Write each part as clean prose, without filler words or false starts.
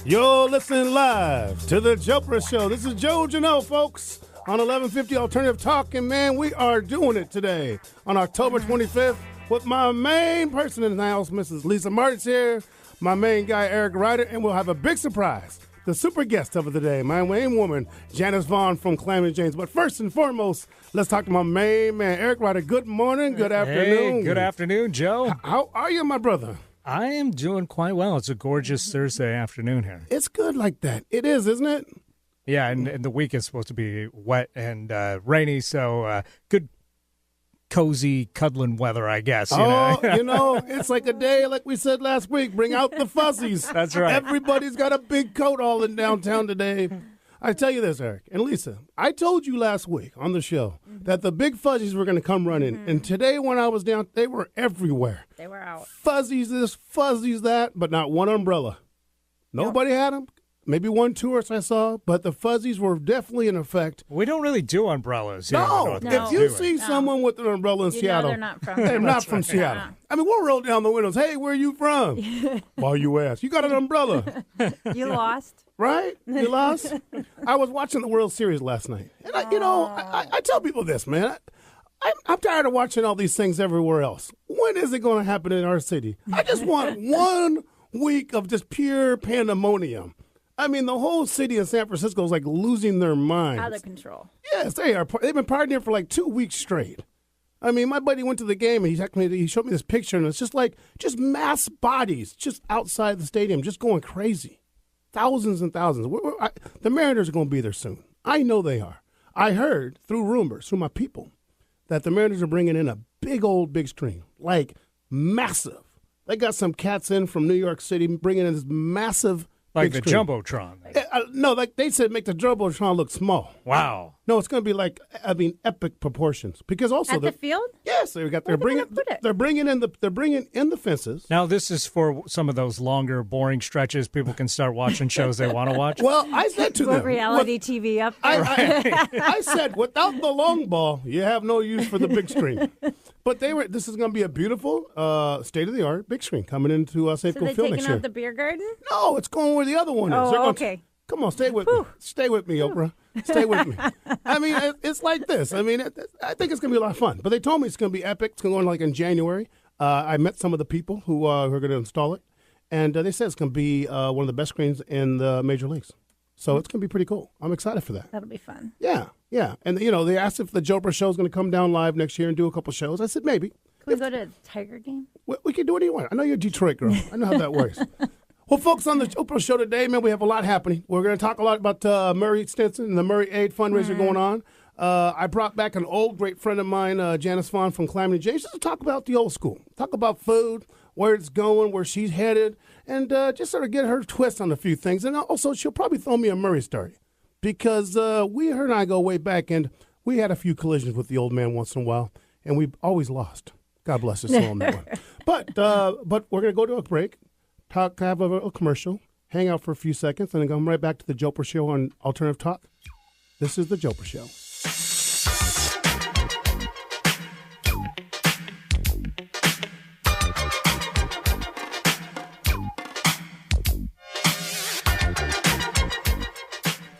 You're listening live to the Jopra Show. This is Joe Janelle, folks, on 1150 Alternative Talk. And, man, we are doing it today on October 25th with my main person in the house, Mrs. Lisa Martin's here, my main guy, Eric Ryder, and we'll have a big surprise. The super guest of the day, my main woman, Janice Vaughn from Calamity James. But first and foremost, let's talk to my main man, Eric Ryder. Good morning, good afternoon. Hey, good afternoon, Joe. How are you, my brother? I am doing quite well. It's a gorgeous Thursday afternoon here. It's good like that. It is, isn't it? Yeah, and the week is supposed to be wet and rainy, so good, cozy, cuddling weather, I guess. It's like a day, like we said last week, bring out the fuzzies. That's right. Everybody's got a big coat all in downtown today. I tell you this, Eric and Lisa, I told you last week on the show that the big fuzzies were going to come running. And today when I was down, they were everywhere. They were out. Fuzzies this, fuzzies that, but not one umbrella. Nobody had them. Maybe one tourist I saw, but the fuzzies were definitely in effect. We don't really do umbrellas here. No, if you see someone with an umbrella in Seattle, they're not from they're not from Seattle. Yeah. I mean, we'll roll down the windows. Hey, where are you from? Why you ask? You got an umbrella. You lost. Right? You lost? I was watching the World Series last night. And, I tell people this, man. I'm tired of watching all these things everywhere else. When is it going to happen in our city? I just want 1 week of just pure pandemonium. I mean, the whole city of San Francisco is like losing their minds. Out of control. Yes, they are. They've been partying here for like 2 weeks straight. I mean, my buddy went to the game and he showed me this picture, and it's just mass bodies just outside the stadium, just going crazy. Thousands and thousands. The Mariners are going to be there soon. I know they are. I heard through rumors, through my people, that the Mariners are bringing in a big screen, like massive. They got some cats in from New York City bringing in this massive. Like the Jumbotron. No, like they said, make the Jumbotron look small. Wow. No, it's going to be epic proportions. Because also At the field? Yes, they're bringing in the fences. Now this is for some of those longer, boring stretches. People can start watching shows they want to watch. Well, I said to them, reality TV up there. I said, without the long ball, you have no use for the big screen. But this is going to be a beautiful, state-of-the-art big screen coming into Safeco Field next year. So they taking out the beer garden? No, it's going where the other one is. Oh, okay. Come on, stay with me. Stay with me, Oprah. Stay with me. I mean, it's like this. I mean, I think it's going to be a lot of fun. But they told me it's going to be epic. It's going to go on like in January. I met some of the people who are going to install it. And they said it's going to be one of the best screens in the major leagues. So it's going to be pretty cool. I'm excited for that. That'll be fun. Yeah. And, they asked if the Jopra show is going to come down live next year and do a couple shows. I said maybe. Can we go to a Tiger game? We can do what you want. I know you're a Detroit girl. I know how that works. Well, folks, on the Jopra show today, man, we have a lot happening. We're going to talk a lot about Murray Stinson and the Murray Aid fundraiser going on. I brought back an old great friend of mine, Janice Vaughn from Calamity James, just to talk about the old school. Talk about food, where it's going, where she's headed, and just sort of get her twist on a few things. And also, she'll probably throw me a Murray story because her and I go way back, and we had a few collisions with the old man once in a while, and we've always lost. God bless his soul on that one. But we're going to go to a break. Have a commercial, hang out for a few seconds, and then come right back to the Jopra Show on Alternative Talk. This is the Jopra Show.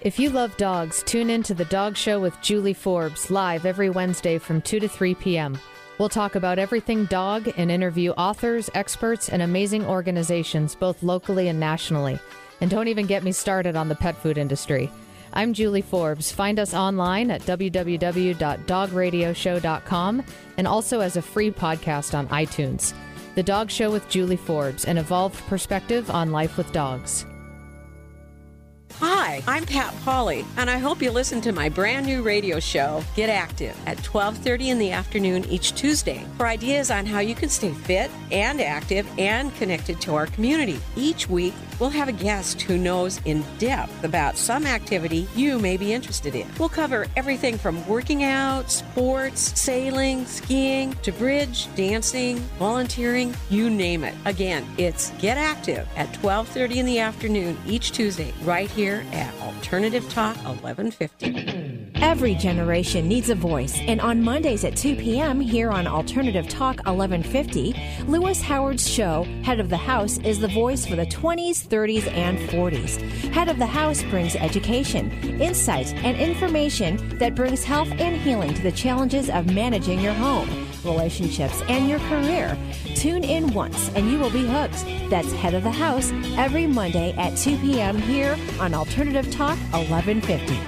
If you love dogs, tune in to The Dog Show with Julie Forbes, live every Wednesday from 2 to 3 p.m. We'll talk about everything dog and interview authors, experts, and amazing organizations, both locally and nationally. And don't even get me started on the pet food industry. I'm Julie Forbes. Find us online at www.dogradioshow.com and also as a free podcast on iTunes. The Dog Show with Julie Forbes, an evolved perspective on life with dogs. Hi, I'm Pat Pauley, and I hope you listen to my brand new radio show, Get Active, at 12:30 in the afternoon each Tuesday for ideas on how you can stay fit and active and connected to our community. Each week, we'll have a guest who knows in depth about some activity you may be interested in. We'll cover everything from working out, sports, sailing, skiing, to bridge, dancing, volunteering, you name it. Again, it's Get Active at 12:30 in the afternoon each Tuesday, right here at Alternative Talk 1150. Every generation needs a voice, and on Mondays at 2 p.m. here on Alternative Talk 1150, Lewis Howard's show, Head of the House, is the voice for the 20s, 30s, and 40s. Head of the House brings education, insight, and information that brings health and healing to the challenges of managing your home, relationships, and your career. Tune in once and you will be hooked. That's Head of the House every Monday at 2 p.m. here on Alternative Talk 1150.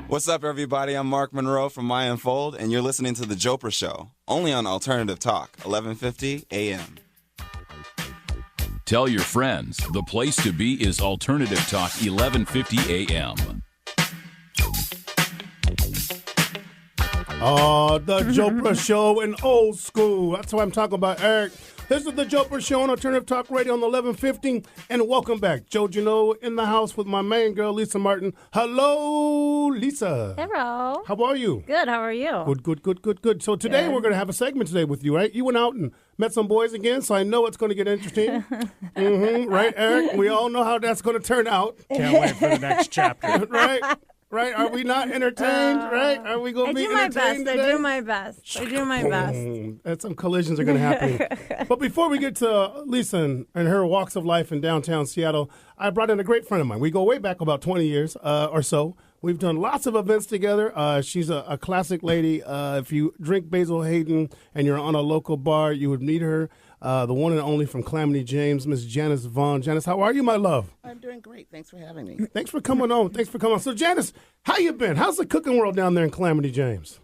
What's up, everybody? I'm Mark Monroe from My Unfold, and you're listening to The Jopra Show, only on Alternative Talk, 1150 a.m. Tell your friends the place to be is Alternative Talk, 1150 a.m. Oh, The Jopra Show in old school. That's what I'm talking about, Eric. This is The Jopra Show on Alternative Talk Radio on the 1150, and welcome back. Joe Janot in the house with my main girl, Lisa Martin. Hello, Lisa. Hello. How are you? Good. How are you? Good. So today we're going to have a segment today with you, right? You went out and met some boys again, so I know it's going to get interesting. Right, Eric? We all know how that's going to turn out. Can't wait for the next chapter. Right? Are we not entertained? Right? Are we going to be entertained today? I do my best. And some collisions are going to happen. But before we get to Lisa and her walks of life in downtown Seattle, I brought in a great friend of mine. We go way back about 20 years or so. We've done lots of events together. She's a classic lady. If you drink Basil Hayden and you're on a local bar, you would meet her. The one and only from Calamity James, Miss Janice Vaughn. Janice, how are you, my love? I'm doing great. Thanks for having me. Thanks for coming on. So, Janice, how you been? How's the cooking world down there in Calamity James?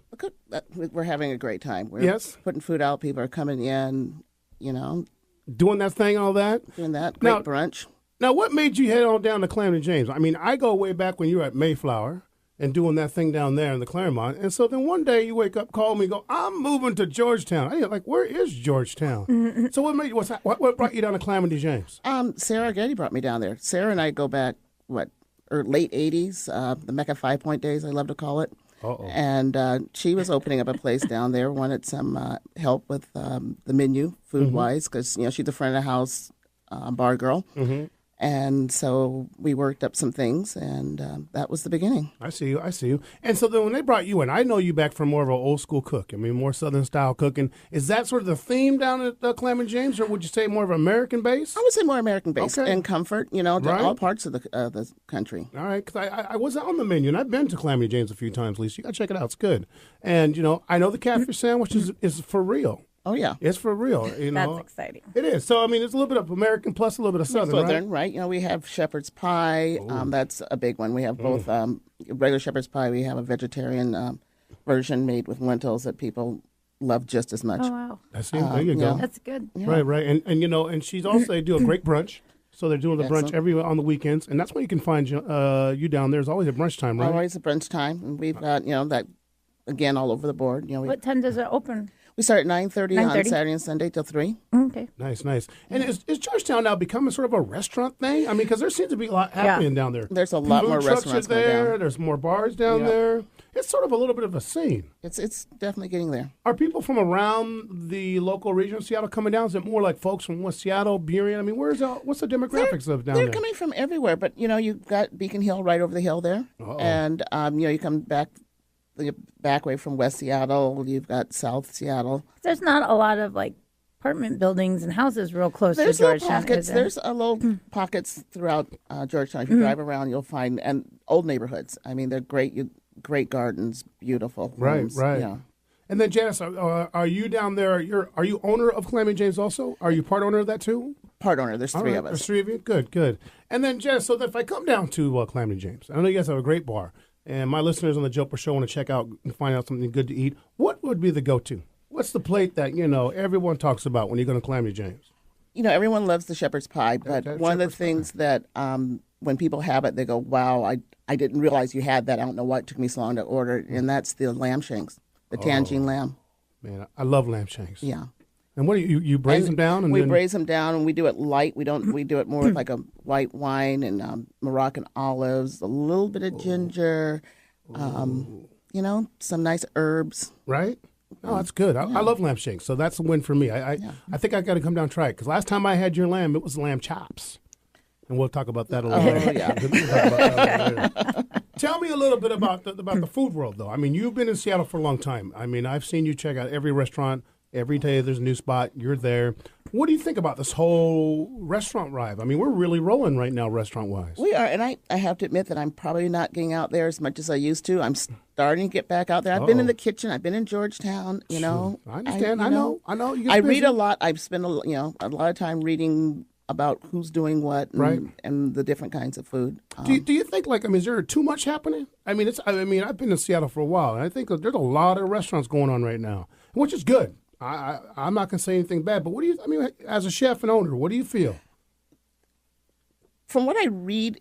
We're having a great time. We're putting food out. People are coming in, doing that thing, all that? Doing that. Great brunch. Now, what made you head on down to Calamity James? I mean, I go way back when you were at Mayflower and doing that thing down there in the Claremont. And so then one day you wake up, call me, go, I'm moving to Georgetown. I like, where is Georgetown? So what made you, what brought you down to Calamity James? Sarah Getty brought me down there. Sarah and I go back, late 80s, the Mecca 5 Point days, I love to call it. Uh-oh. And she was opening up a place down there, wanted some help with the menu, food-wise, because, she's a friend of the house, bar girl. Mm-hmm. And so we worked up some things, and that was the beginning. I see you. And so then when they brought you in, I know you back from more of an old school cook. I mean, more Southern style cooking. Is that sort of the theme down at Calamity James, or would you say more of American base? I would say more American base and comfort, to Right. all parts of the country. All right, because I was on the menu, and I've been to Calamity James a few times, Lisa. You got to check it out. It's good. And, I know the catfish sandwich is for real. Oh, yeah. It's for real. That's exciting. It is. So, I mean, it's a little bit of American plus a little bit of Southern, right? We have shepherd's pie. That's a big one. We have both regular shepherd's pie. We have a vegetarian version made with lentils that people love just as much. Oh, wow. There you go. That's good. Yeah. Right. And she's also, they do a great brunch. So they're doing the brunch on the weekends. And that's where you can find you down there. There's always a brunch time, right? Always a brunch time. And we've got, that, again, all over the board. What time does it open? We start at 9:30 on Saturday and Sunday till 3. Okay. Nice. And is Georgetown now becoming sort of a restaurant thing? I mean, because there seems to be a lot happening down there. There's a lot more restaurants there. down. There's more bars down there. It's sort of a little bit of a scene. It's definitely getting there. Are people from around the local region of Seattle coming down? Is it more like folks from West Seattle, Burien? I mean, what's the demographics of down there? They're coming from everywhere, but, you've got Beacon Hill right over the hill there. Uh-oh. And, you come back the back way from West Seattle. You've got South Seattle. There's not a lot of apartment buildings and houses real close There's to Georgetown. Pockets. There's a little pockets throughout Georgetown. If you drive around, you'll find and old neighborhoods. I mean, they're great. Great gardens, beautiful homes. Right. Yeah. And then Janice, are you down there? Are you owner of Calamity James also? Are you part owner of that too? Part owner. There's three of us. There's 3 of you. Good. And then Janice, so if I come down to Calamity James, I know you guys have a great bar. And my listeners on the Jopra Show want to check out and find out something good to eat. What would be the go-to? What's the plate that, everyone talks about when you go to Calamity James? Everyone loves the shepherd's pie, but one of the things that when people have it, they go, wow, I didn't realize you had that. I don't know why it took me so long to order it. And that's the lamb shanks, the tangine lamb. Man, I love lamb shanks. Yeah. And what do you braise them down? We braise them down, and we do it light. We do it more with like a white wine and Moroccan olives, a little bit of ginger, some nice herbs. Right? Oh, that's good. I love lamb shanks, so that's a win for me. I think I got to come down and try it, because last time I had your lamb, it was lamb chops. And we'll talk about that a little later. Yeah. We'll talk about that a little later. Tell me a little bit about the food world, though. I mean, you've been in Seattle for a long time. I mean, I've seen you check out every restaurant. Every day there's a new spot. You're there. What do you think about this whole restaurant drive? I mean, we're really rolling right now, restaurant-wise. We are, and I have to admit that I'm probably not getting out there as much as I used to. I'm starting to get back out there. I've been in the kitchen. I've been in Georgetown. You know, I understand. I know. I read a lot. I've spent a lot of time reading about who's doing what and the different kinds of food. Do you think, is there too much happening? I mean, I've been in Seattle for a while, and I think there's a lot of restaurants going on right now, which is good. I'm not going to say anything bad, but as a chef and owner, what do you feel? From what I read,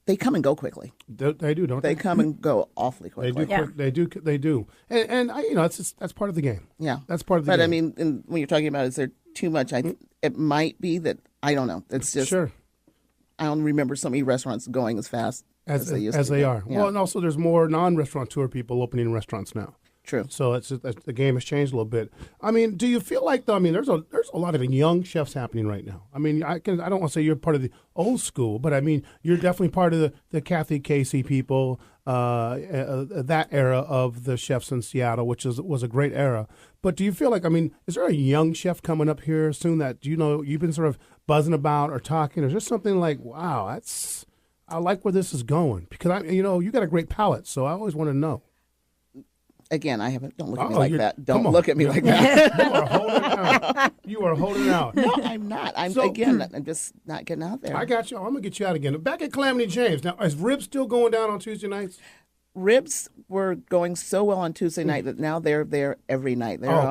they come and go quickly. They do, don't they? They come and go awfully quickly. They do. And that's part of the game. Yeah. That's part of the game. But, I mean, when you're talking about is there too much, it might be that, I don't know. It's just, sure. I don't remember so many restaurants going as fast as they used to. As they are. Yeah. Well, and also there's more non-restaurateur people opening restaurants now. True. So the game has changed a little bit. I mean, do you feel like, though, there's a lot of young chefs happening right now. I mean, I don't want to say you're part of the old school, but I mean, you're definitely part of the Kathy Casey people, that era of the chefs in Seattle, which was a great era. But do you feel like, is there a young chef coming up here soon that, you've been sort of buzzing about or talking? Or is there something like, wow, I like where this is going? Because, you got a great palate, so I always want to know. Again, I haven't. Don't look at me like that. Don't look at me like that. You are holding out. No, I'm not. I'm just not getting out there. I got you. I'm gonna get you out again. Back at Calamity James. Now, is ribs still going down on Tuesday nights? Ribs were going so well on Tuesday night that now they're there every night. They are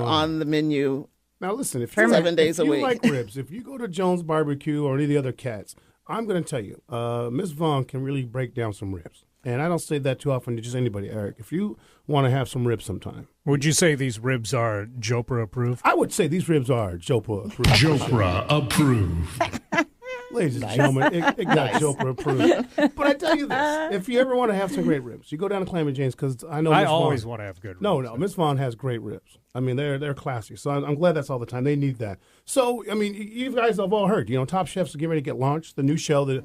on the menu. Now, listen. If 7 days a week. If you like ribs, if you go to Jones Barbecue or any of the other cats, I'm going to tell you, Miss Vaughn can really break down some ribs. And I don't say that too often to just anybody, Eric. If you want to have some ribs sometime. Would you say these ribs are Jopra approved? I would say these ribs are Jopra approved. Jopra approved. Ladies and gentlemen, it got Jopra approved. But I tell you this, if you ever want to have some great ribs, you go down to Calamity James, because I know I always want to have good ribs. No, Miss Vaughn has great ribs. They're classy. So I'm glad that's all the time. They need that. So, you guys have all heard, Top Chef's getting ready to get launched, the new show that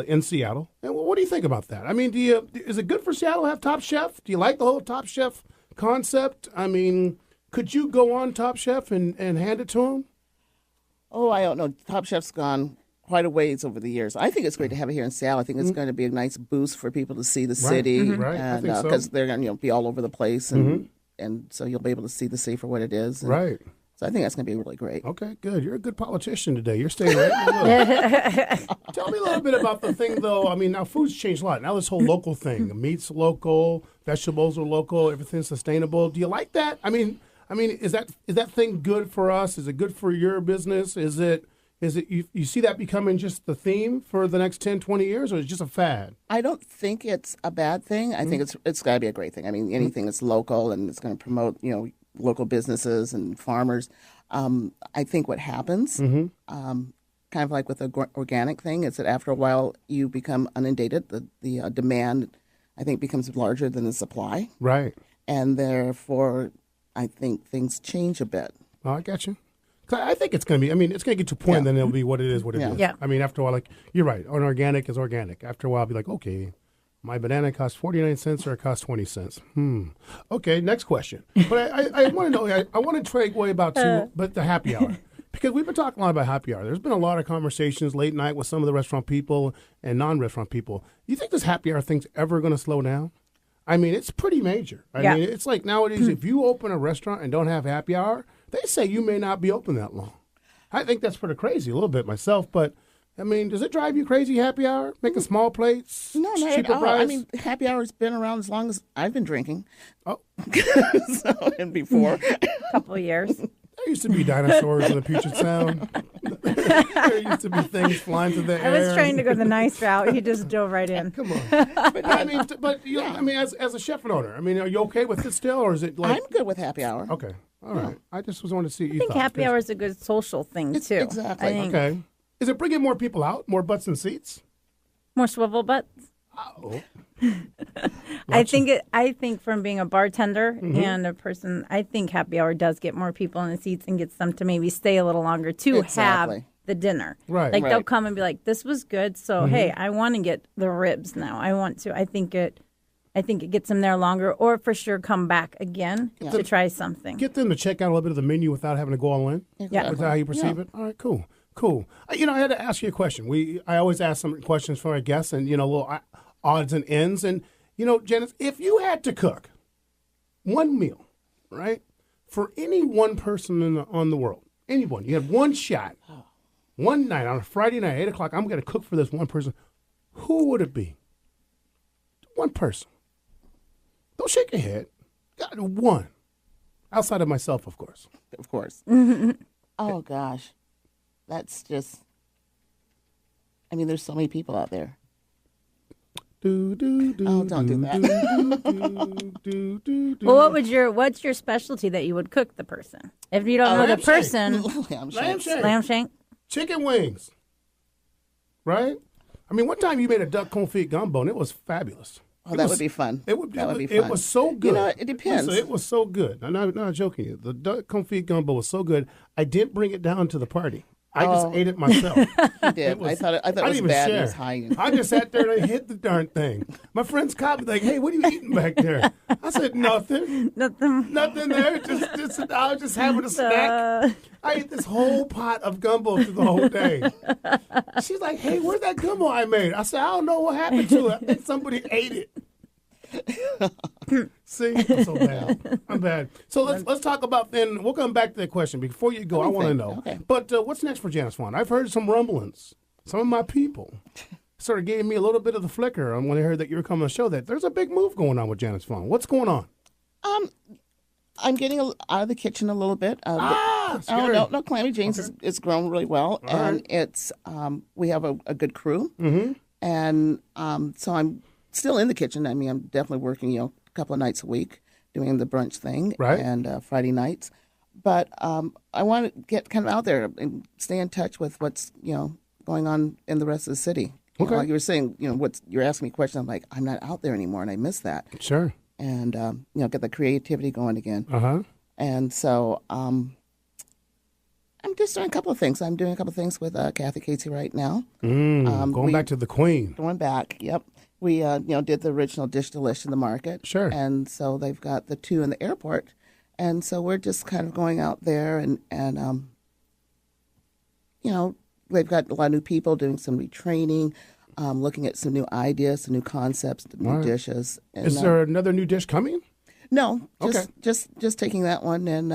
in Seattle. And what do you think about that? Is it good for Seattle to have Top Chef? Do you like the whole Top Chef concept? Could you go on Top Chef and hand it to him? Oh, I don't know. Top Chef's gone quite a ways over the years. I think it's great to have it here in Seattle. I think it's going to be a nice boost for people to see the city. Right. And because they're going to be all over the place, and so you'll be able to see the city for what it is. Right. So I think that's going to be really great. Okay, good. You're a good politician today. You're staying right in the middle. Tell me a little bit about the thing, though. Now food's changed a lot. Now this whole local thing, the meat's local, vegetables are local, everything's sustainable. Do you like that? Is that thing good for us? Is it good for your business? Is it you see that becoming just the theme for the next 10, 20 years, or is it just a fad? I don't think it's a bad thing. I think it's got to be a great thing. Anything that's local and it's going to promote, local businesses and farmers. I think what happens, kind of like with the organic thing, is that after a while you become inundated. The demand, I think, becomes larger than the supply. Right. And therefore, I think things change a bit. Oh, I got you. I think it's going to be, it's going to get to a point, then it'll be what it is, what it is. Yeah. After a while, you're right, an organic is organic. After a while, I'll be like, okay, my banana costs 49 cents or it costs 20 cents. Okay, next question. But I want to know, I want to segue about the happy hour. Because we've been talking a lot about happy hour. There's been a lot of conversations late night with some of the restaurant people and non-restaurant people. Do you think this happy hour thing's ever going to slow down? It's pretty major. It's like nowadays, if you open a restaurant and don't have happy hour, they say you may not be open that long. I think that's pretty crazy a little bit myself, but does it drive you crazy, happy hour? Making small plates? No, not at all. Price? Happy hour's been around as long as I've been drinking. Oh. And before. A couple of years. There used to be dinosaurs in the Puget Sound. There used to be things flying through the air. I was trying to go the nice route. You just dove right in. Come on. As a chef and owner, are you okay with it still, or is it like? I'm good with happy hour. Okay. All right. I just wanted to see what you I think happy hour is a good social thing, too. Exactly. Okay. Is it bringing more people out, more butts and seats? More swivel butts? Oh. I think from being a bartender and a person, I think happy hour does get more people in the seats and gets them to maybe stay a little longer to have the dinner. Right. Like Right. they'll come and be like, "This was good, so hey, I want to get the ribs now. I want to. I think it gets them there longer, or for sure come back again to try something. Get them to check out a little bit of the menu without having to go all in. Yeah. Is that how you perceive it? All right, cool. I had to ask you a question. I always ask some questions for our guests, and little odds and ends. And Janice, if you had to cook one meal, right, for any one person on the world, anyone, you had one shot, one night on a Friday night, 8:00, I'm going to cook for this one person. Who would it be? One person. Don't shake your head. Got one. Outside of myself, of course. Of course. Oh, gosh. That's just, there's so many people out there. Do, do, do, Oh, don't do that. Well, what's your specialty that you would cook the person? If you don't know the person, Lamb shank. lamb shank. Chicken wings. Right? One time you made a duck confit gumbo, and it was fabulous. Oh, that would be fun. That would be fun. It was so good. It depends. Listen, it was so good. I'm not joking you. The duck confit gumbo was so good, I didn't bring it down to the party. I just ate it myself. You did. I thought it was bad. It was high. I just sat there and I hit the darn thing. My friends caught me like, "Hey, what are you eating back there?" I said, "Nothing. Nothing there. Just I was just having a snack." I ate this whole pot of gumbo through the whole day. She's like, "Hey, where's that gumbo I made?" I said, "I don't know what happened to it. I think somebody ate it." See, I'm so bad. I'm bad. So let's talk about then. We'll come back to that question. Before you go, I want to know. Okay. But what's next for Janice Fawn? I've heard some rumblings. Some of my people sort of gave me a little bit of the flicker when I heard that you were coming to show that there's a big move going on with Janice Fawn. What's going on? I'm getting out of the kitchen a little bit. Scary. No, Calamity Jane's is grown really well, and it's we have a good crew, and so I'm still in the kitchen. I'm definitely working, a couple of nights a week doing the brunch thing, Right. and Friday nights. But I want to get kind of out there and stay in touch with what's going on in the rest of the city. Okay. Like you were saying, you're asking me questions. I'm like, I'm not out there anymore, and I miss that. Sure. And get the creativity going again. And so I'm just doing a couple of things. I'm doing a couple of things with Kathy Casey right now. Going back to the Queen. Going back, yep. We did the original Dish Delish in the market. Sure. And so they've got the 2 in the airport, and so we're just kind of going out there and they've got a lot of new people doing some retraining. Looking at some new ideas, some new concepts, new dishes. And, Is there another new dish coming? No, Okay. just taking that one and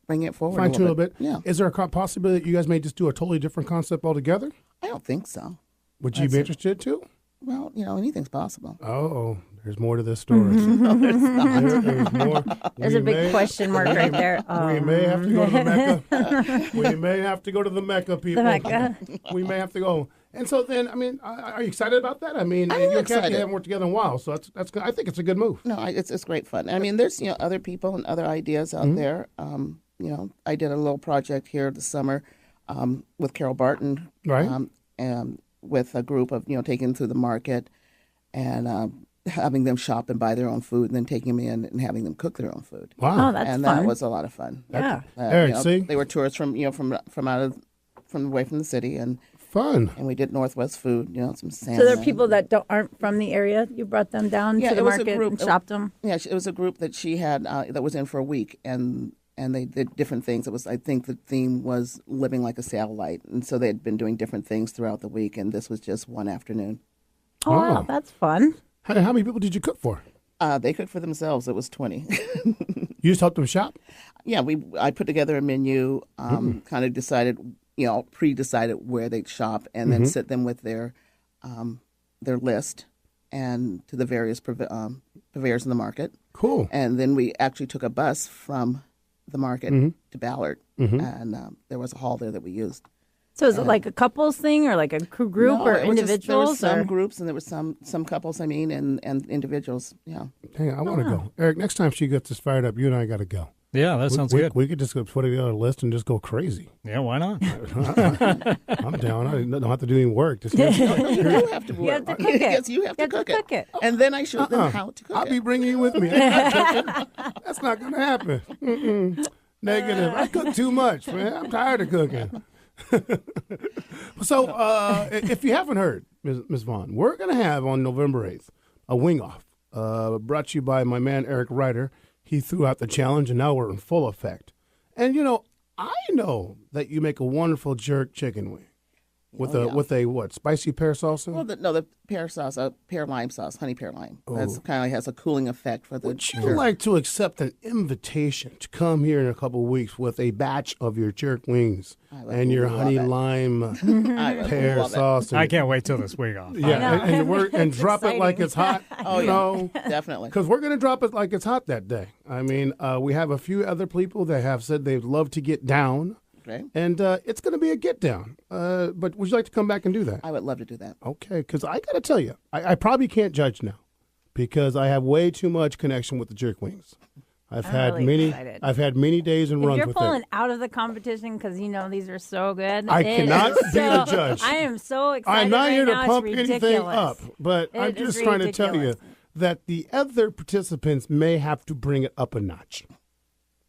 bringing it forward. Fine tune a little bit. Yeah. Is there a possibility that you guys may just do a totally different concept altogether? I don't think so. Would you be interested too? Well, anything's possible. Oh, there's more to this story. No, there's not. There's more. There's a big question mark right there. We may have to go to the Mecca. We may have to go to the Mecca, people. The Mecca. We may have to go. And so then, are you excited about that? I'm you and Kathy excited. haven't worked together in a while, so that's good. I think it's a good move. No, it's great fun. There's other people and other ideas out there. I did a little project here this summer with Carol Barton, Right. And with a group of taking them through the market and having them shop and buy their own food, and then taking them in and having them cook their own food. Wow. Oh, that's and fun. that was a lot of fun. Yeah. Eric, see? They were tourists from away from the city, and Fun. we did Northwest food, some salmon. So there are people that aren't from the area. You brought them down Yeah, to the it was a market group. and shopped them. Yeah, it was a group that she had that was in for a week, and they did different things. I think the theme was living like a satellite, and so they had been doing different things throughout the week, and this was just one afternoon. Oh, wow, that's fun. How many people did you cook for? They cooked for themselves. It was 20. You just helped them shop? Yeah, I put together a menu, kind of decided, pre-decided where they'd shop, and then sit them with their list and to the various purveyors in the market. Cool. And then we actually took a bus from the market to Ballard, and there was a hall there that we used. So is it like a couples thing or like a group No, or it was individuals? there were some or? groups and there were some couples, and individuals, yeah. Hey, I want to go. Eric, next time she gets us fired up, you and I got to go. Yeah, that sounds good. We could just go put it on a list and just go crazy. Yeah, why not? I'm down. I don't have to do any work. Just You have to You have to cook it. Yes, you have to cook it. it. And then I showed them how to cook I'll it. be bringing you with me. That's not going to happen. Mm-mm. Negative. I cook too much, man. I'm tired of cooking. So, if you haven't heard, Ms. Vaughn, we're going to have on November 8th a wing off brought to you by my man Eric Ryder. He threw out the challenge, and now we're in full effect. And, I know that you make a wonderful jerk chicken wing. With a what, spicy pear sauce in it? Well, the pear sauce, pear lime sauce, honey pear lime. That's kind of has a cooling effect for the. Would you like to accept an invitation to come here in a couple of weeks with a batch of your jerk wings and your honey lime pear sauce? I can't wait till this wing off. Yeah, and drop it like it's hot. Definitely. Because we're going to drop it like it's hot that day. I mean, we have a few other people that have said they'd love to get down. Okay. And it's going to be a get down. But would you like to come back and do that? I would love to do that. Okay, because I got to tell you, I probably can't judge now because I have way too much connection with the jerk wings. I've had many days and runs with it. If you're pulling out of the competition because these are so good, I cannot be the judge. I am so excited. I'm not here to now. pump It's anything ridiculous. up, but I'm just trying to tell you that the other participants may have to bring it up a notch.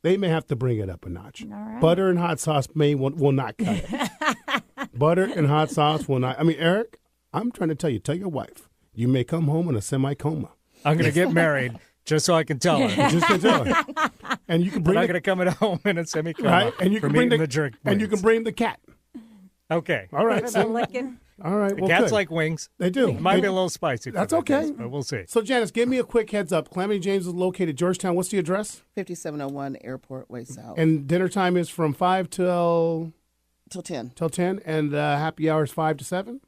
They may have to bring it up a notch. All right. Butter and hot sauce will not cut it. Butter and hot sauce will not. I mean, Eric, I'm trying to tell your wife, you may come home in a semi-coma. I'm going to get married just so I can tell her. Just to tell her. And you can bring I'm not going to come at home in a semi-coma. Right? And you can bring the jerk wings. And you can bring the cat. Okay. All right. For the licking. All right. The well, cats good. like wings. They do. It might be a little spicy. That's okay. But we'll see. So, Janice, give me a quick heads up. Calamity James is located Georgetown. What's the address? 5701 Airport Way South. And dinner time is from 5 till 10. Till 10. And happy hour is 5 to 7?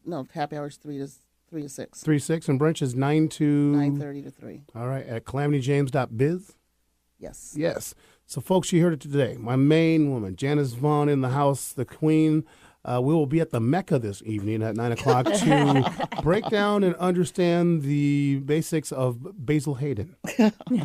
No, happy hour is 3 to 6. 3 to 6. And brunch is 9 to 9:30 to 3. All right. At calamityjames.biz? Yes. Yes. So, folks, you heard it today. My main woman, Janice Vaughn, in the house, the queen. We will be at the Mecca this evening at 9 o'clock to break down and understand the basics of Basil Hayden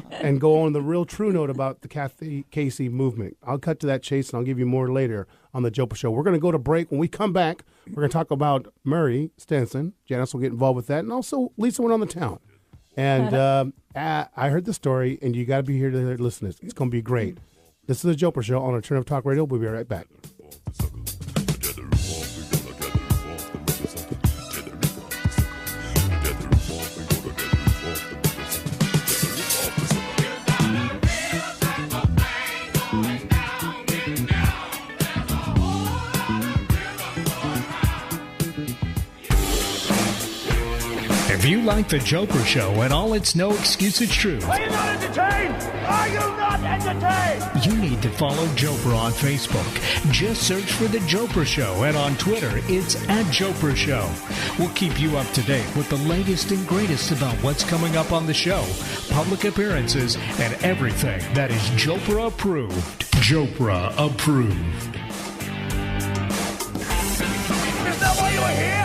and go on the real true note about the Kathy Casey movement. I'll cut to that chase, and I'll give you more later on the Jopra Show. We're going to go to break. When we come back, we're going to talk about Murray Stinson. Janice will get involved with that, and also Lisa went on the town. And I heard the story, and you got to be here to listen to this. It's going to be great. This is the Jopra Show on Alternative Talk Radio. We'll be right back. If you like the Jopra Show and all its no excuses truth, Are you not entertained? Are you not entertained? you need to follow Jopra on Facebook. Just search for the Jopra Show, and on Twitter, it's @Jopra Show. We'll keep you up to date with the latest and greatest about what's coming up on the show, public appearances, and everything that is Jopra approved. Jopra approved. Is that why you are here?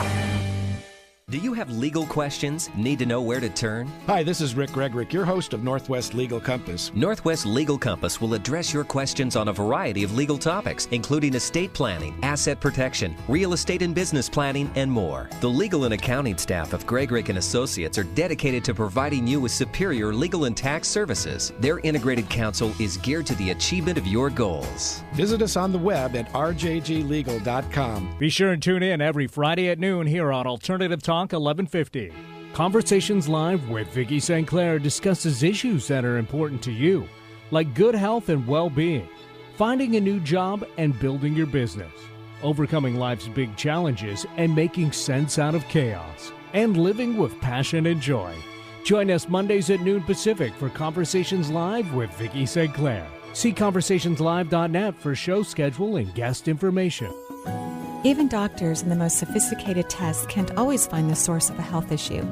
Do you have legal questions? Need to know where to turn? Hi, this is Rick Gregorick, your host of Northwest Legal Compass. Northwest Legal Compass will address your questions on a variety of legal topics, including estate planning, asset protection, real estate and business planning, and more. The legal and accounting staff of Gregorick & Associates are dedicated to providing you with superior legal and tax services. Their integrated counsel is geared to the achievement of your goals. Visit us on the web at rjglegal.com. Be sure and tune in every Friday at noon here on Alternative Talk 1150. Conversations Live with Vicki St. Clair discusses issues that are important to you, like good health and well-being, finding a new job and building your business, overcoming life's big challenges and making sense out of chaos, and living with passion and joy. Join us Mondays at noon Pacific for Conversations Live with Vicki St. Clair. See conversationslive.net for show schedule and guest information. Even doctors and the most sophisticated tests can't always find the source of a health issue.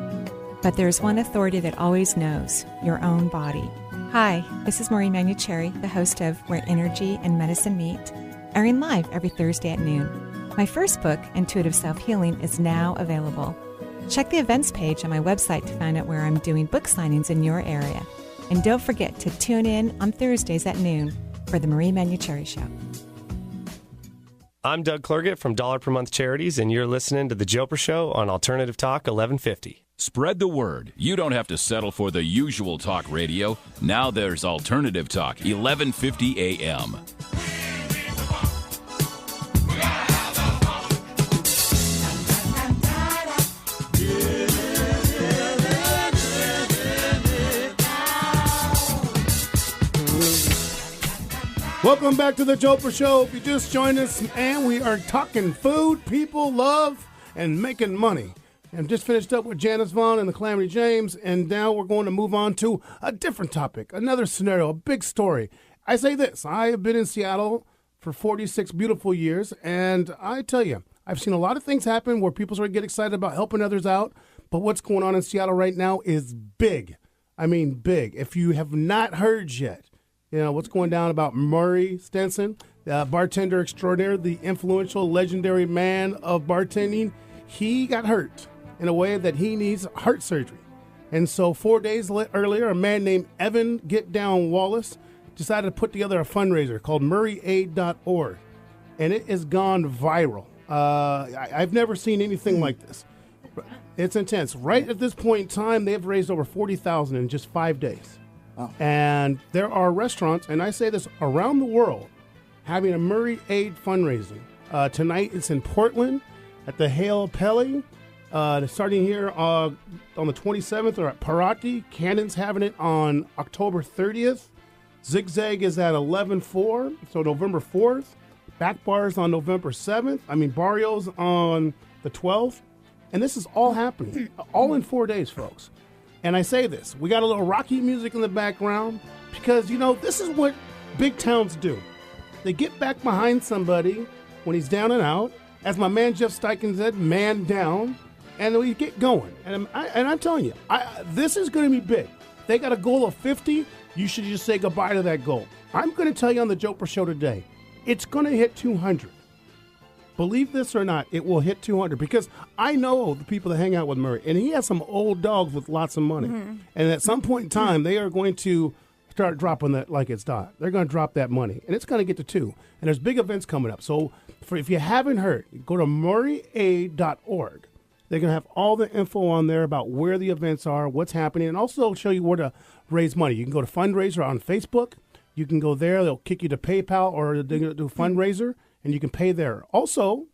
But there's one authority that always knows, your own body. Hi, this is Marie Manucherry, the host of Where Energy and Medicine Meet, airing live every Thursday at noon. My first book, Intuitive Self-Healing, is now available. Check the events page on my website to find out where I'm doing book signings in your area. And don't forget to tune in on Thursdays at noon for the Marie Manucherry Show. I'm Doug Clergett from Dollar Per Month Charities, and you're listening to The Jopra Show on Alternative Talk 1150. Spread the word. You don't have to settle for the usual talk radio. Now there's Alternative Talk 1150 AM. Welcome back to the Jopra Show. If you just joined us, and we are talking food, people, love, and making money. And just finished up with Janice Vaughn and the Calamity James, and now we're going to move on to a different topic, another scenario, a big story. I say this, I have been in Seattle for 46 beautiful years, and I tell you, I've seen a lot of things happen where people sort of get excited about helping others out, but what's going on in Seattle right now is big. I mean, big. If you have not heard yet, you know, what's going down about Murray Stinson, bartender extraordinaire, the influential, legendary man of bartending, he got hurt in a way that he needs heart surgery. And so 4 days earlier, a man named Evan Get Down Wallace decided to put together a fundraiser called murrayaid.org, and it has gone viral. I've never seen anything like this. It's intense. Right at this point in time, they've raised over $40,000 in just 5 days. Oh. And there are restaurants, and I say this around the world, having a Murray Aid fundraising. Tonight it's in Portland at the Hale Pele. Starting here on the 27th or at Parati. Cannon's having it on October 30th. Zigzag is at 11/4, so November 4th. Back Bar's on November 7th. Barrio's on the 12th. And this is all happening, all in 4 days, folks. And I say this, we got a little Rocky music in the background because, you know, this is what big towns do. They get back behind somebody when he's down and out. As my man Jeff Steichen said, man down. And we get going. And I'm telling you, this is going to be big. They got a goal of 50. You should just say goodbye to that goal. I'm going to tell you on the Jopra Show today, it's going to hit 200. Believe this or not, it will hit 200 because I know the people that hang out with Murray, and he has some old dogs with lots of money. Mm-hmm. And at some point in time, they are going to start dropping that like it's dot. They're going to drop that money, and it's going to get to 2. And there's big events coming up. So if you haven't heard, go to murrayaid.org. They're going to have all the info on there about where the events are, what's happening, and also show you where to raise money. You can go to fundraiser on Facebook. You can go there. They'll kick you to PayPal, or they're going to do fundraiser, and you can pay there. Also,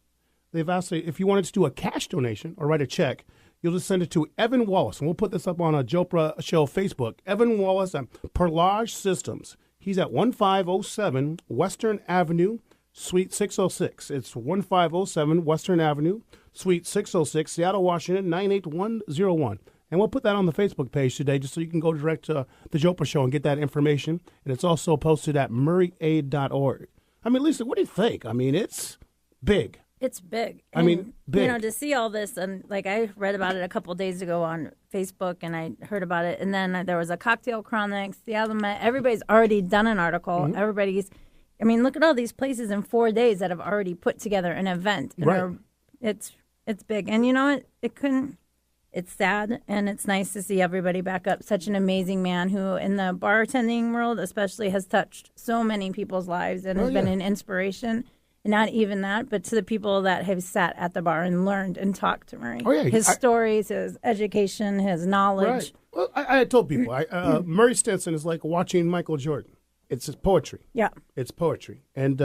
they've asked if you wanted to do a cash donation or write a check, you'll just send it to Evan Wallace, and we'll put this up on a Jopra Show Facebook. Evan Wallace at Perlage Systems. He's at 1507 Western Avenue, Suite 606. It's 1507 Western Avenue, Suite 606, Seattle, Washington, 98101. And we'll put that on the Facebook page today just so you can go direct to the Jopra Show and get that information. And it's also posted at murrayaid.org. Lisa, what do you think? It's big. It's big. Big. You know, to see all this, and I read about it a couple of days ago on Facebook, and I heard about it. And then there was a Cocktail Chronics, Seattle Met. Everybody's already done an article. Mm-hmm. Look at all these places in 4 days that have already put together an event. And right. It's big. And you know what? It's sad, and it's nice to see everybody back up. Such an amazing man who, in the bartending world especially, has touched so many people's lives and has been an inspiration. And not even that, but to the people that have sat at the bar and learned and talked to Murray. His stories, his education, his knowledge. Right. Well, I told people, Murray Stinson is like watching Michael Jordan. It's his poetry. Yeah. It's poetry. And,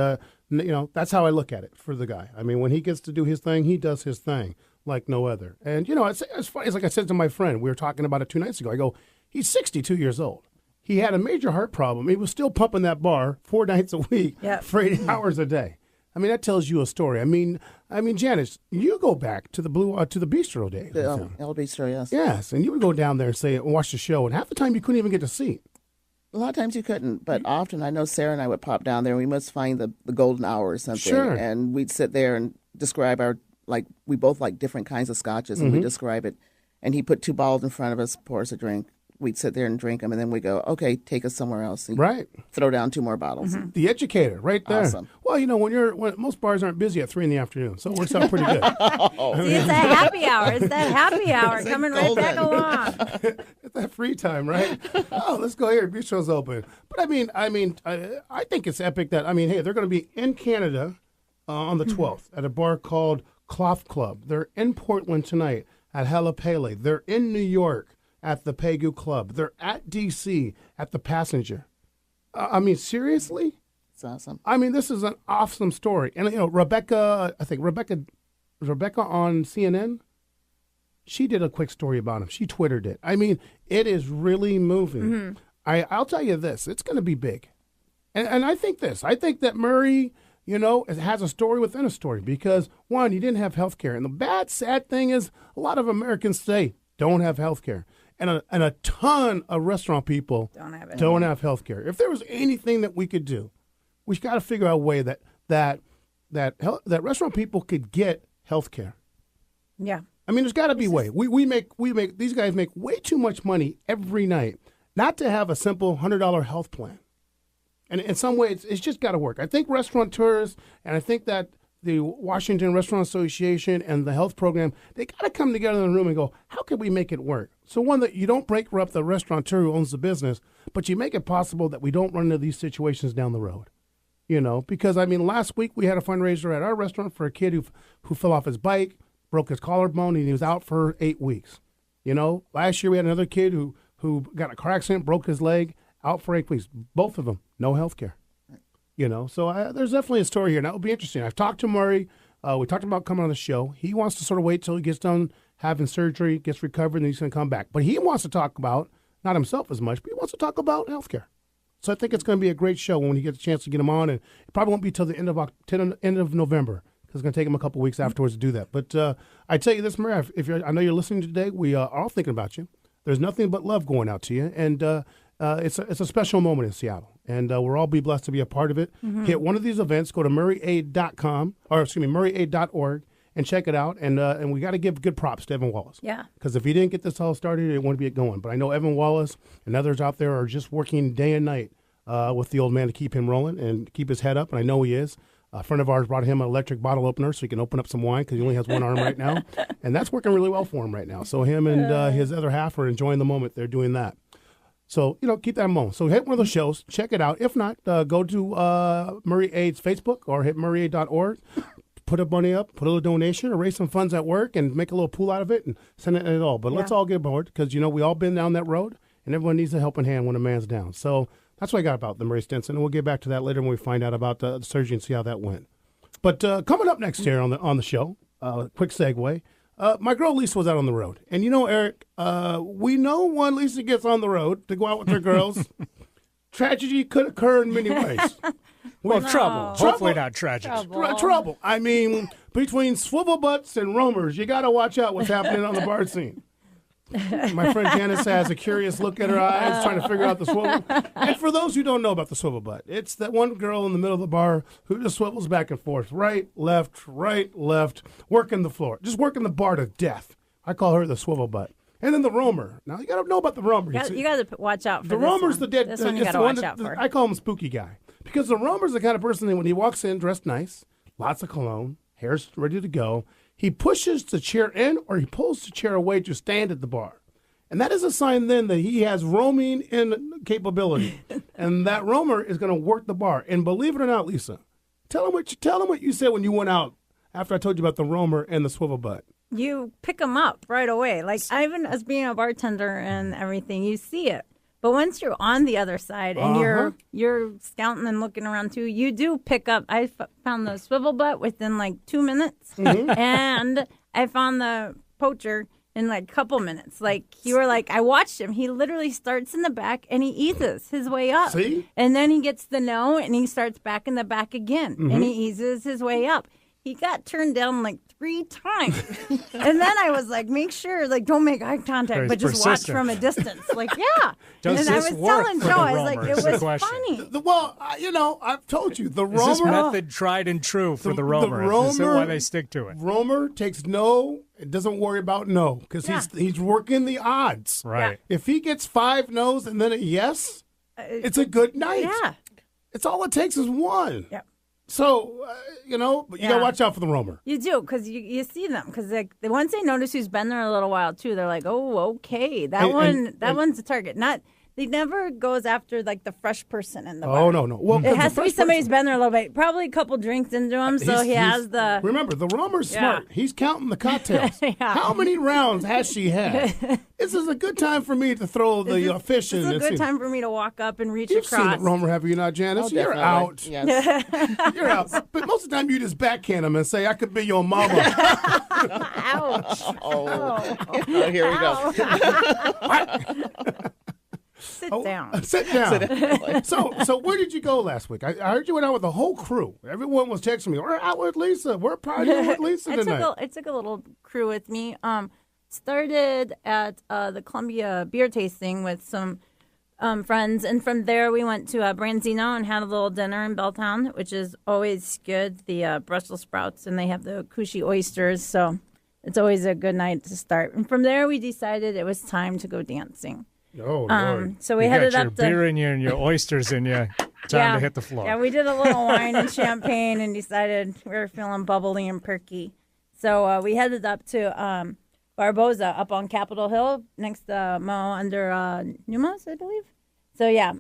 that's how I look at it for the guy. When he gets to do his thing, he does his thing like no other. And, it's funny. It's like I said to my friend, we were talking about it 2 nights ago. I go, he's 62 years old. He had a major heart problem. He was still pumping that bar 4 nights a week for 8 hours a day. That tells you a story. Janice, you go back to the bistro days. The El Bistro, yes. Yes, and you would go down there and watch the show, and half the time you couldn't even get a seat. A lot of times you couldn't, but often I know Sarah and I would pop down there and we must find the golden hour or something. Sure. And we'd sit there and describe we both like different kinds of scotches, and we describe it. And he put 2 bottles in front of us, pour us a drink. We'd sit there and drink them, and then we go, okay, take us somewhere else. And throw down 2 more bottles. Mm-hmm. The educator, right there. Awesome. Well, when most bars aren't busy at 3 p.m, so it works out pretty good. See, it's that happy hour. It's that happy hour coming right back along. It's that free time, right? Oh, let's go here. Bistro's open. But I think it's epic that they're going to be in Canada on the 12th at a bar called Cloth Club. They're in Portland tonight at Halepele. They're in New York at the Pegu Club. They're at D.C. at the Passenger. Seriously? It's awesome. This is an awesome story. And, Rebecca on CNN, she did a quick story about him. She Twittered it. It is really moving. Mm-hmm. I'll tell you this. It's going to be big. And I think that Murray, it has a story within a story because, one, he didn't have health care. And the bad, sad thing is a lot of Americans today don't have health care. And a ton of restaurant people don't have health care. If there was anything that we could do, we got to figure out a way that restaurant people could get health care. Yeah. I mean, there's got to be a way. We make these guys make way too much money every night not to have a simple $100 health plan. And in some ways, it's just got to work. I think restaurateurs, and I think that the Washington Restaurant Association and the health program, they got to come together in the room and go, how can we make it work? So one, that you don't bankrupt the restaurateur who owns the business, but you make it possible that we don't run into these situations down the road. Because, I mean, last week we had a fundraiser at our restaurant for a kid who fell off his bike, broke his collarbone, and he was out for 8 weeks. Last year we had another kid who got a car accident, broke his leg, out for 8 weeks. Both of them, no health care. So there's definitely a story here. And that will be interesting. I've talked to Murray. We talked about coming on the show. He wants to sort of wait till he gets done having surgery, gets recovered, and he's going to come back. But he wants to talk about, not himself as much, but he wants to talk about health care. So I think it's going to be a great show when he gets a chance to get him on. And it probably won't be till the end of November, because it's going to take him a couple of weeks afterwards to do that. But I tell you this, Murray, I know you're listening today. We are all thinking about you. There's nothing but love going out to you. And it's a special moment in Seattle. And we'll all be blessed to be a part of it. Mm-hmm. Hit one of these events. Go to murrayaid.org and check it out. And we got to give good props to Evan Wallace. Yeah. Because if he didn't get this all started, it wouldn't be going. But I know Evan Wallace and others out there are just working day and night with the old man to keep him rolling and keep his head up. And I know he is. A friend of ours brought him an electric bottle opener so he can open up some wine because he only has one arm right now. And that's working really well for him right now. So him and his other half are enjoying the moment. They're doing that. So, keep that in mind. So hit one of those shows, check it out. If not, go to Murray Aid's Facebook or hit murrayaid.org. Put a money up, put a little donation, or raise some funds at work and make a little pool out of it and send it all. But let's all get aboard because, we all been down that road and everyone needs a helping hand when a man's down. So that's what I got about the Murray Stinson. And we'll get back to that later when we find out about the surgery and see how that went. But coming up next here on the show, quick segue. My girl Lisa was out on the road. And Eric, we know when Lisa gets on the road to go out with her girls, tragedy could occur in many ways. Trouble. Hopefully not tragedy. Trouble. I mean, between swivel butts and roamers, you got to watch out what's happening on the bar scene. My friend Janice has a curious look at her eyes trying to figure out the swivel. And for those who don't know about the swivel butt, it's that one girl in the middle of the bar who just swivels back and forth, right, left, working the floor, just working the bar to death. I call her the swivel butt. And then the roamer. Now, you got to know about the roamer. You got to watch out for the roamer's the dead. This one you got to watch out for. I call him spooky guy. Because the roamer's the kind of person that when he walks in dressed nice, lots of cologne, hair's ready to go, he pushes the chair in or he pulls the chair away to stand at the bar. And that is a sign then that he has roaming in capability. And that roamer is going to work the bar. And believe it or not, Lisa, tell him what you said when you went out after I told you about the roamer and the swivel butt. You pick them up right away. Like, even as being a bartender and everything, you see it. But once you're on the other side and you're scouting and looking around too, you do pick up. I found the swivel butt within like 2 minutes, and I found the poacher in like a couple minutes. Like, you were like, I watched him. He literally starts in the back and he eases his way up. See? And then he gets the no and he starts back in the back again, and he eases his way up. He got turned down like 3 times. And then I was like, make sure, like, don't make eye contact, but just watch from a distance. Like, yeah. Does and this I was work telling for Joe, the I was like, roamer, it is the was question. funny. I've told you, the roamer. Is this method tried and true for the roamer? Is this why they stick to it? Roamer takes no, doesn't worry about no, because he's working the odds. Right. If he gets 5 no's and then a yes, it's a good night. Yeah. It's all it takes is one. Yep. So, but you got to watch out for the roamer. You do, because you see them. Because once they notice who's been there a little while, too, they're like, oh, okay. That one's a target. They never goes after, like, the fresh person in the bar. Oh, no. Well, it has to be somebody who's been there a little bit. Probably a couple drinks into him, so he has the... Remember, the roamer's smart. He's counting the cocktails. How many rounds has she had? This is a good time for me to throw the fish in. This is a good time for me to walk up and reach You've across. You've seen the roamer, have you not, Janice? Oh, You're out. Yes. You're out. But most of the time, you just backhand him and say, I could be your mama. Ouch. Oh, here we go. down. Sit down. So where did you go last week? I heard you went out with the whole crew. Everyone was texting me, we're out with Lisa. We're partying with Lisa tonight. I took a little crew with me. Started at the Columbia beer tasting with some friends, and from there we went to Branzino and had a little dinner in Belltown, which is always good. The Brussels sprouts, and they have the Cushy oysters, so it's always a good night to start. And from there we decided it was time to go dancing. Oh, Lord. So we you headed got up your to beer in you and your oysters in you. Time to hit the floor. Yeah, we did a little wine and champagne and decided we were feeling bubbly and perky. So we headed up to Barboza up on Capitol Hill next to Mo under Numos, I believe. So, yeah.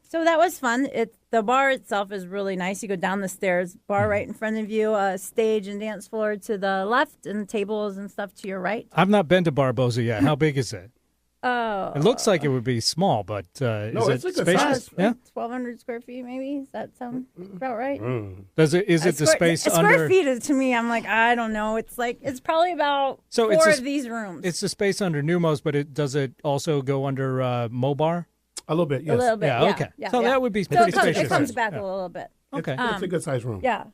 So that was fun. The bar itself is really nice. You go down the stairs, bar right in front of you, stage and dance floor to the left, and tables and stuff to your right. I've not been to Barboza yet. How big is it? Oh. It looks like it would be small, but No, is it's it a good spacious? size. Yeah. 1,200 square feet, maybe. Does that sound about right? Is it the space under? Square feet is, to me, I'm like, I don't know. It's probably about four of these rooms. It's the space under Numos, but does it also go under Mobar? A little bit, yes. A little bit, yeah. Okay. Yeah, so yeah. that would be So pretty it comes, spacious. it comes back a little bit. Okay. It's a good sized room. Yeah.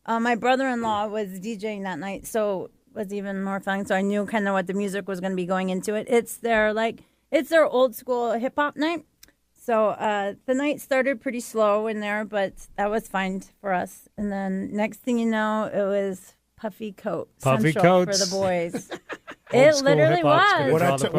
My brother-in-law was DJing that night, so it was even more fun. So I knew kind of what the music was going to be going into it. It's their old school hip hop night. So the night started pretty slow in there, but that was fine for us. And then next thing you know, it was Puffy Coat Puffy Central Coats. for the boys. Old It school literally hip-hop's gonna was. draw the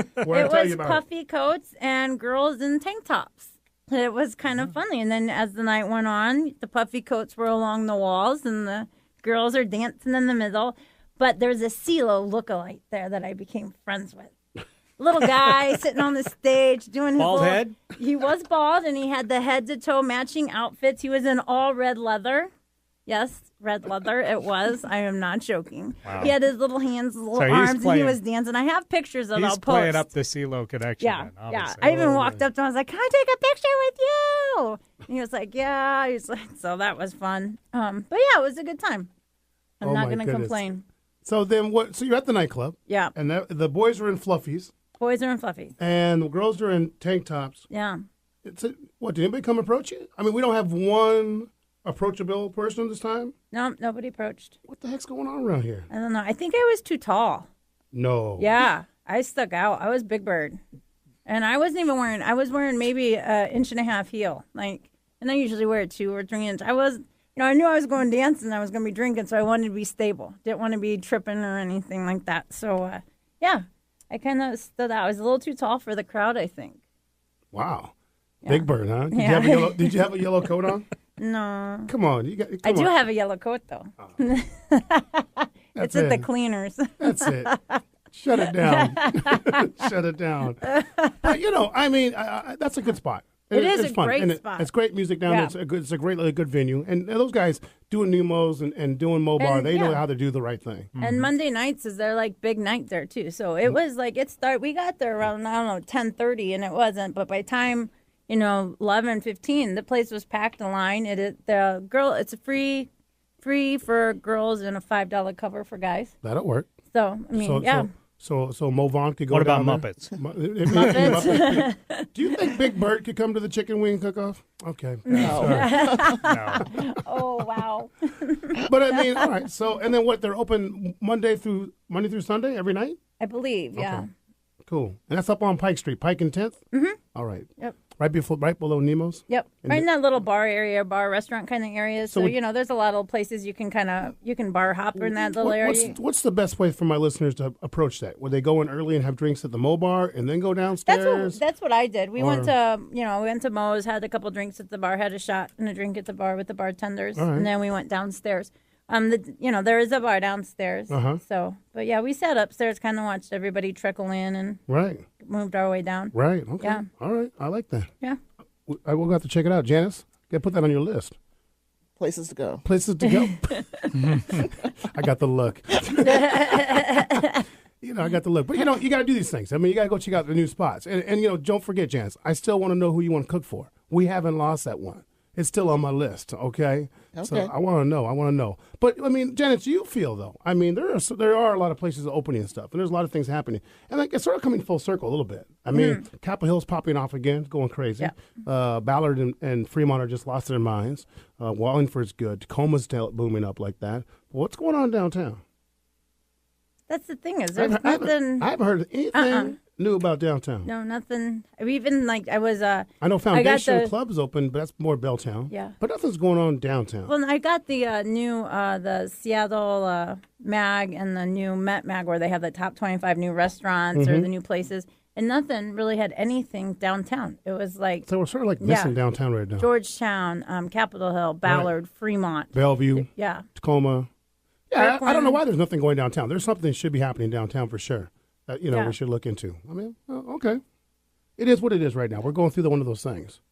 party. It was puffy coats and girls in tank tops. It was kind of funny. And then as the night went on, the puffy coats were along the walls and the girls are dancing in the middle. But there's a CeeLo lookalike there that I became friends with. Little guy sitting on the stage doing his Bald little, head? He was bald, and he had the head-to-toe matching outfits. He was in all red leather. Yes, red leather it was. I am not joking. Wow. He had his little hands, his little So he's arms, and he playing- was dancing. I have pictures of it. I'll He's post. playing up the CeeLo connection. Yeah, then, yeah. obviously. I even walked up to him. I was like, "Can I take a picture with you?" And he was like, "Yeah." He's like, so that was fun. But yeah, it was a good time. I'm Oh, not my going to goodness. complain. So then what? So you're at the nightclub. Yeah. And the boys are in fluffies. Boys are in fluffies. And the girls are in tank tops. Yeah. What, did anybody come approach you? I mean, we don't have one approachable person this time. No, nobody approached. What the heck's going on around here? I don't know. I think I was too tall. No. Yeah, I stuck out. I was Big Bird. And I wasn't even wearing, I was wearing maybe an inch and a half heel. And I usually wear 2 or 3 inch. I knew I was going dancing. I was going to be drinking, so I wanted to be stable. Didn't want to be tripping or anything like that. So, yeah, I kind of stood out. I was a little too tall for the crowd, I think. Wow. Yeah. Big Bird, huh? Yeah. Did you have a yellow coat on? No. Come on. I do have a yellow coat, though. It's at the cleaners. That's it. Shut it down. Shut it down. But, I mean, that's a good spot. It's fun. great And spot. It's great music down Yeah. there. It's a great, really good venue. And those guys doing Numos and doing Mobar, And, they know yeah. how to do the right thing. And Monday nights is their big night there too. So it was we got there around 10:30 and it wasn't, but by time 11:15 the place was packed in line. It's a free for girls and a $5 cover for guys. That'll work. So I mean, yeah. So Movon could go. What about down there. Muppets? Muppets? Do you think Big Bird could come to the chicken wing cook-off? Okay. No. No. Oh wow. But I mean, all right. So and then what? They're open Monday through Sunday every night. I believe, yeah. Okay. Cool. And that's up on Pike Street, Pike and 10th. Mhm. All right. Yep. Right below Nemo's. Yep. And Right in that little bar restaurant kind of area. So, there's a lot of places you can bar hop in that little area. What's the best way for my listeners to approach that? Would they go in early and have drinks at the Mo Bar and then go downstairs? That's what I did. We went to Mo's, had a couple drinks at the bar, had a shot and a drink at the bar with the bartenders, All right. and then we went downstairs. There is a bar downstairs. Uh-huh. So, but yeah, we sat upstairs, kind of watched everybody trickle in and moved our way down. Right. Okay. Yeah. All right. I like that. Yeah. I will have to check it out. Janice, put that on your list. Places to go. Places to go. I got the look. I got the look. But, you got to do these things. I mean, you got to go check out the new spots. And don't forget, Janice, I still want to know who you want to cook for. We haven't lost that one. It's still on my list, okay? Okay. So I want to know. But, I mean, Janet, do you feel, though? I mean, there are a lot of places opening and stuff, and there's a lot of things happening. And like, it's sort of coming full circle a little bit. I mean, Capitol Hill's popping off again, going crazy. Yeah. Ballard and Fremont are just lost their minds. Wallingford's good. Tacoma's booming up like that. But what's going on downtown? That's the thing is there's nothing. I haven't heard anything new about downtown. No, nothing. Even like I was. I know Foundation Club's open, but that's more Belltown. Yeah. But nothing's going on downtown. Well, I got the new the Seattle mag and the new Met mag where they have the top 25 new restaurants or the new places, and nothing really had anything downtown. It was like so we're sort of like missing downtown right now. Georgetown, Capitol Hill, Ballard, Fremont, Bellevue, Tacoma. Yeah, I don't know why there's nothing going downtown. There's something that should be happening downtown for sure that we should look into. I mean, okay, it is what it is right now. We're going through one of those things.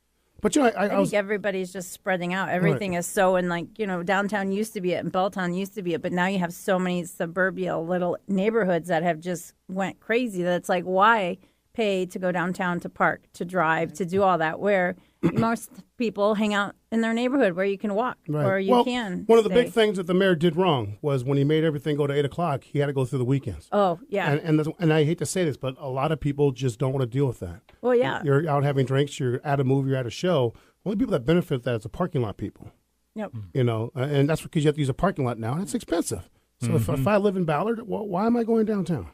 But I think everybody's just spreading out. Everything is so, and like downtown used to be it, and Belltown used to be it, but now you have so many suburbia little neighborhoods that have just went crazy. That it's like, why pay to go downtown to park, to drive, to do all that? Where most people hang out in their neighborhood where you can walk or you can. One of the big things that the mayor did wrong was when he made everything go to 8 o'clock, he had to go through the weekends. Oh, yeah. And I hate to say this, but a lot of people just don't want to deal with that. Well, yeah. You're out having drinks, you're at a movie, you're at a show. Only people that benefit that is the parking lot people. Yep. And that's because you have to use a parking lot now, and it's expensive. So if I live in Ballard, well, why am I going downtown?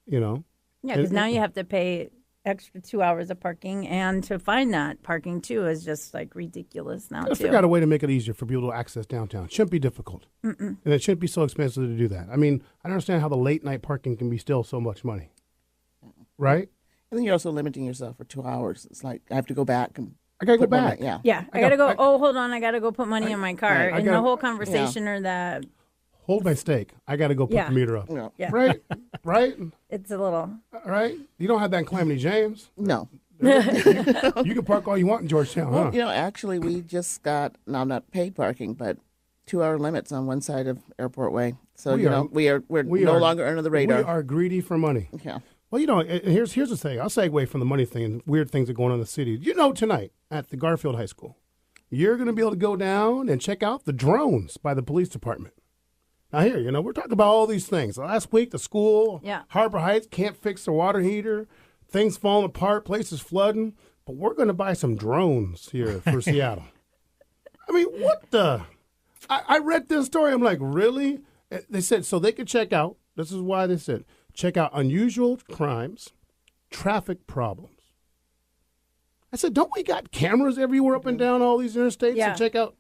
Yeah, because now you have to pay extra 2 hours of parking, and to find that parking too is just like ridiculous now. Let's figure out a way to make it easier for people to access downtown. It shouldn't be difficult, and it shouldn't be so expensive to do that. I mean, I don't understand how the late night parking can be still so much money, right? And then you're also limiting yourself for 2 hours. It's like I have to go back and I gotta go back. Yeah. I gotta go. Hold on, I gotta go put money in my car, and the whole conversation or that. Hold my steak. I got to go put the meter up. Yeah. Right? It's a little. Right? You don't have that in Calamity James. No. You can park all you want in Georgetown, well, huh? Actually, we just got, not paid parking, but 2 hour limits on one side of Airport Way. So, we're no longer under the radar. We are greedy for money. Yeah. Well, here's the thing. I'll segue from the money thing and weird things that are going on in the city. Tonight at the Garfield High School, you're going to be able to go down and check out the drones by the police department. Now here, we're talking about all these things. Last week, the school, Harbor Heights, can't fix the water heater, things falling apart, places flooding. But we're going to buy some drones here for Seattle. I mean, what the? I read this story. I'm like, really? They said so they could check out. This is why they said check out unusual crimes, traffic problems. I said, don't we got cameras everywhere up and down all these interstates to check out?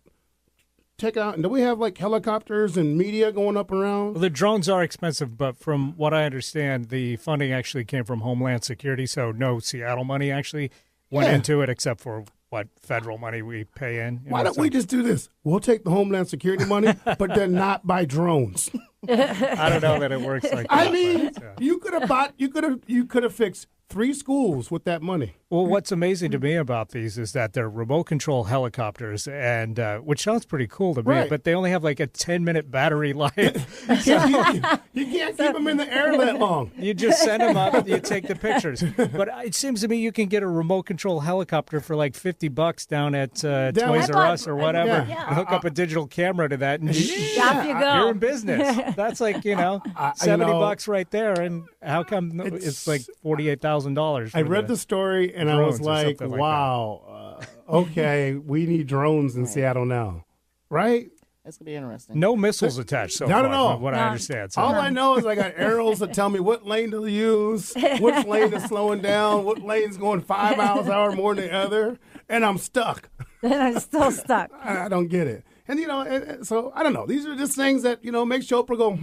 And do we have like helicopters and media going up around? Well, the drones are expensive, but from what I understand, the funding actually came from Homeland Security, so no Seattle money actually went into it except for what federal money we pay in. Why don't we just do this? We'll take the Homeland Security money, but then not buy drones. I don't know that it works like that. I mean, you could have fixed 3 schools with that money. Well, what's amazing to me about these is that they're remote control helicopters, and which sounds pretty cool to me, but they only have like a 10-minute battery life. You can't keep them in the air that long. You just send them up, you take the pictures. But it seems to me you can get a remote control helicopter for like $50 down at Toys R Us or whatever. Hook up a digital camera to that, and off you go. You're in business. That's like $70 right there. And how come it's like $48,000? I read the story. And I was like, wow, okay, we need drones in Seattle now, right? That's going to be interesting. No missiles attached so Not far, at all. from what I understand. So. All I know is I got arrows that tell me what lane to use, which lane is slowing down, what lane's going 5 miles an hour more than the other, and I'm stuck. And I'm still stuck. I don't get it. And, so, I don't know. These are just things that, make Jopra go,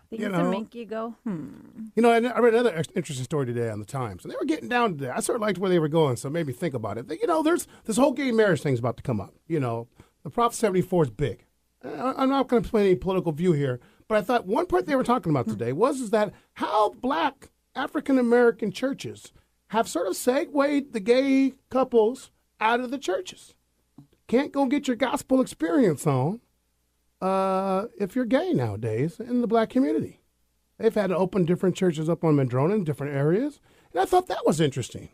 Things to make you go, I read another interesting story today on the Times, and they were getting down to that. I sort of liked where they were going, so it made me think about it. There's this whole gay marriage thing's about to come up. The Prop 74 is big. I'm not going to play any political view here, but I thought one part they were talking about today is that how black African-American churches have sort of segued the gay couples out of the churches. Can't go get your gospel experience on. If you're gay nowadays in the black community. They've had to open different churches up on Madrona in different areas. And I thought that was interesting.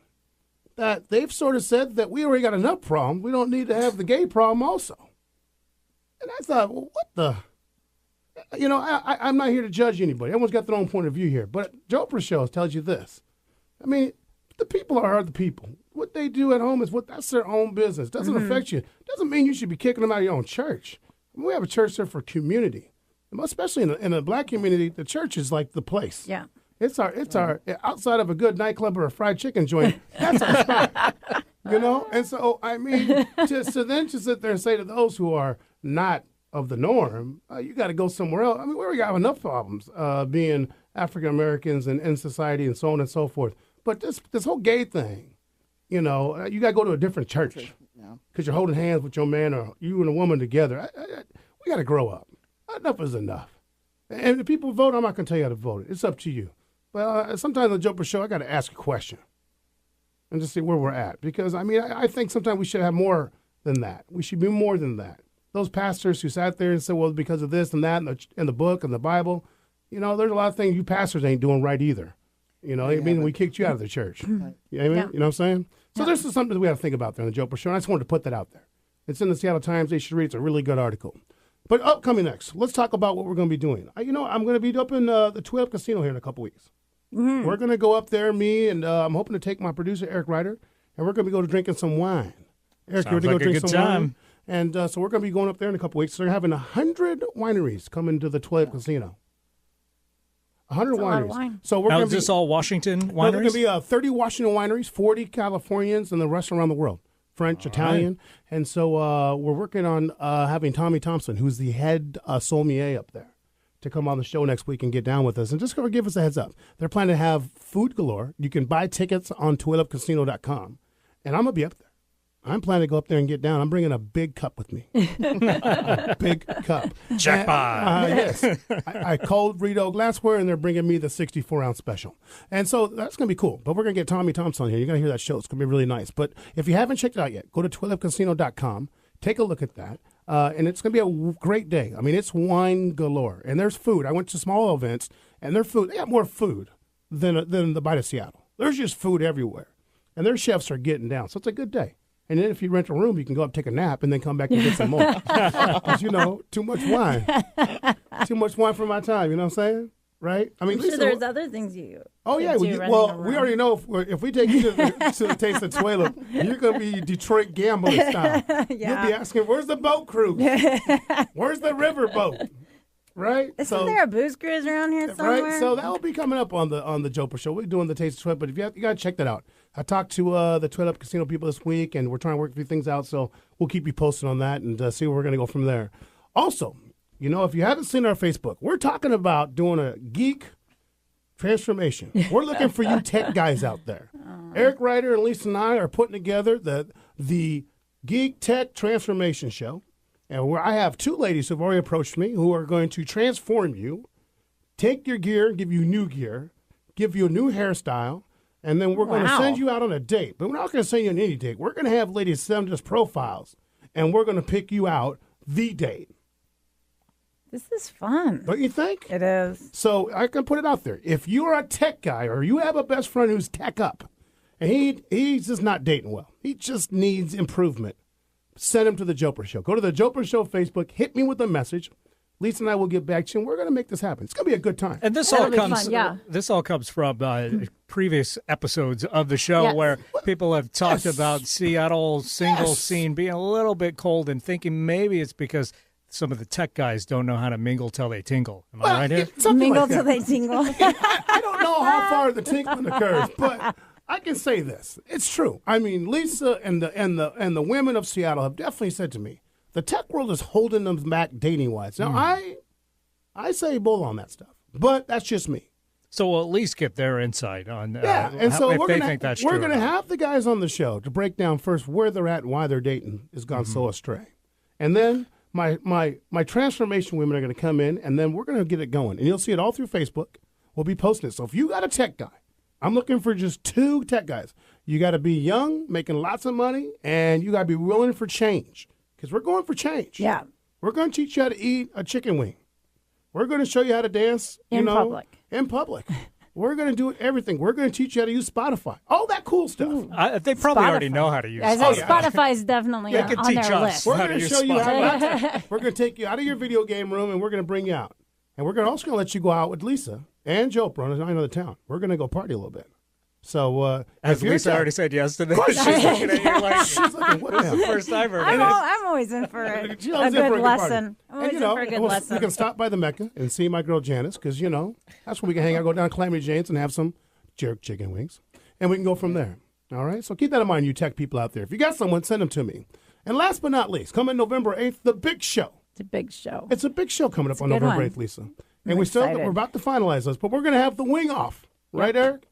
That they've sort of said that we already got enough problems. We don't need to have the gay problem also. And I thought, well, what the? You know, I'm not here to judge anybody. Everyone's got their own point of view here. But Jopra show tells you this. I mean, the people are the people. What they do at home that's their own business. Doesn't affect you. Doesn't mean you should be kicking them out of your own church. I mean, we have a church there for community, especially in the black community. The church is like the place. Yeah, it's our outside of a good nightclub or a fried chicken joint. That's our spot. You know, and so I mean, to sit there and say to those who are not of the norm, you got to go somewhere else. I mean, we have enough problems being African Americans and in society and so on and so forth. But this whole gay thing, you know, you got to go to a different church because you're holding hands with your man or you and a woman together. We got to grow up. Enough is enough. And if people vote, I'm not going to tell you how to vote. It's up to you. But sometimes on the Jopra show, I got to ask a question and just see where we're at. Because, I mean, I think sometimes we should have more than that. We should be more than that. Those pastors who sat there and said, well, because of this and that in the book and the Bible, you know, there's a lot of things you pastors ain't doing right either. You know, I mean, we kicked you out of the church. You know what I mean? You know what I'm saying? So there's something that we have to think about there in the Jopra show. And I just wanted to put that out there. It's in the Seattle Times. They should read it. It's a really good article. But upcoming next, let's talk about what we're going to be doing. You know, I'm going to be up in the Twelve Casino here in a couple weeks. We're going to go up there, me, and I'm hoping to take my producer, Eric Ryder, and we're going to go to drinking some wine. Eric, Sounds you like want to go a drink good some time. wine? And so we're going to be going up there in a couple weeks. So they're having 100 wineries coming to the Twelve Casino. 100 That's a lot of wineries. wine. So we're Now, going is to be this all Washington no, there's going wineries? to be 30 Washington wineries, 40 Californians, and the rest around the world. French, Italian. And so we're working on having Tommy Thompson, who's the head sommelier up there, to come on the show next week and get down with us. And just go give us a heads up. They're planning to have food galore. You can buy tickets on twilupcasino.com. And I'm going to be up there. I'm planning to go up there and get down. I'm bringing a big cup with me. A big cup. Jackpot. Yes. I cold Rito glassware, and they're bringing me the 64-ounce special. And so that's going to be cool. But we're going to get Tommy Thompson on here. You're going to hear that show. It's going to be really nice. But if you haven't checked it out yet, go to twilupcasino.com. Take a look at that. And it's going to be a great day. I mean, it's wine galore. And there's food. I went to small events, and their food, they got more food than the Bite of Seattle. There's just food everywhere. And their chefs are getting down. So it's a good day. And then if you rent a room, you can go up, take a nap, and then come back and get some more. Because, you know, too much wine. Too much wine for my time, you know what I'm saying? Right? I mean, I'm sure there's other things you Oh, yeah. could do running around. We already know if we take you to the Taste of Tuela, you're going to be Detroit gambling style. Yeah. You'll be asking, where's the boat cruise? Where's the river boat? Right? Isn't there a booze cruise around here somewhere? Right? So that will be coming up on the Jopra show. We're doing the Taste of Tuela, but if you got to check that out. I talked to the Tuela Casino people this week, and we're trying to work a few things out, so we'll keep you posted on that and see where we're going to go from there. Also, you know, if you haven't seen our Facebook, we're talking about doing a geek transformation. We're looking for you tech guys out there. Eric Ryder and Lisa and I are putting together the Geek Tech Transformation Show, and where I have two ladies who have already approached me who are going to transform you, take your gear, give you new gear, give you a new hairstyle, and then we're going to send you out on a date. But we're not going to send you on any date. We're going to have ladies send us profiles, and we're going to pick you out the date. This is fun. Don't you think? It is. So I can put it out there. If you're a tech guy or you have a best friend who's tech up, and he's just not dating well, he just needs improvement, send him to the Jopra Show. Go to the Jopra Show Facebook, hit me with a message. Lisa and I will get back to you, and we're going to make this happen. It's going to be a good time. And this all comes. This all comes from previous episodes of the show where people have talked about Seattle single scene being a little bit cold and thinking maybe it's because some of the tech guys don't know how to mingle till they tingle. Am I right here? Mingle till they tingle. I don't know how far the tinkling occurs, but I can say this: it's true. I mean, Lisa and the women of Seattle have definitely said to me, the tech world is holding them back dating-wise. Now, I say bull on that stuff, but that's just me. So we'll at least get their insight on and so if they think that's true. We're going to have the guys on the show to break down first where they're at and why their dating has gone so astray. And then my transformation women are going to come in, and then we're going to get it going. And you'll see it all through Facebook. We'll be posting it. So if you got a tech guy, I'm looking for just 2 tech guys. You got to be young, making lots of money, and you got to be willing for change. Because we're going for change. Yeah. We're going to teach you how to eat a chicken wing. We're going to show you how to dance, In public. In public. We're going to do everything. We're going to teach you how to use Spotify. All that cool stuff. They probably already know how to use Spotify. Spotify. Spotify is definitely They can on teach their us. list. We're How going to to use show you how Spotify. we're going to take you out of your video game room, and we're going to bring you out. And we're also going to let you go out with Lisa and Jopra on another town. We're going to go party a little bit. So, As Lisa already said yes to this, she's looking at you like, she's looking, what this is the the hell? first I've heard I'm, of al- this. I'm always in for a She's always in good for a lesson. party. I'm always And, in for a good lesson. we can stop by the Mecca and see my girl Janice because, that's where we can hang out, go down to Calamity Jane's and have some jerk chicken wings. And we can go from there. All right? So keep that in mind, you tech people out there. If you got someone, send them to me. And last but not least, coming November 8th, the big show. It's a big show. It's a big show coming up on good November one. 8th, Lisa. I'm And excited. we're about to finalize those, but we're going to have the wing off. Right, Eric?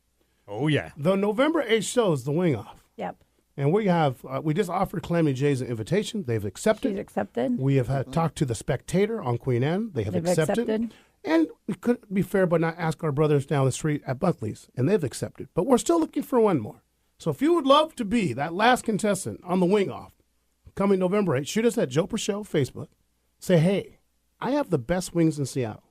Oh, yeah. The November 8th show is the wing off. Yep. And we have, we just offered Calamity J's an invitation. They've accepted. She's accepted. We have had talked to the Spectator on Queen Anne. They have They've accepted. And we couldn't be fair but not ask our brothers down the street at Buckley's, and they've accepted. But we're still looking for one more. So if you would love to be that last contestant on the wing off, coming November 8th, shoot us at Jopra Show Facebook. Say, hey, I have the best wings in Seattle.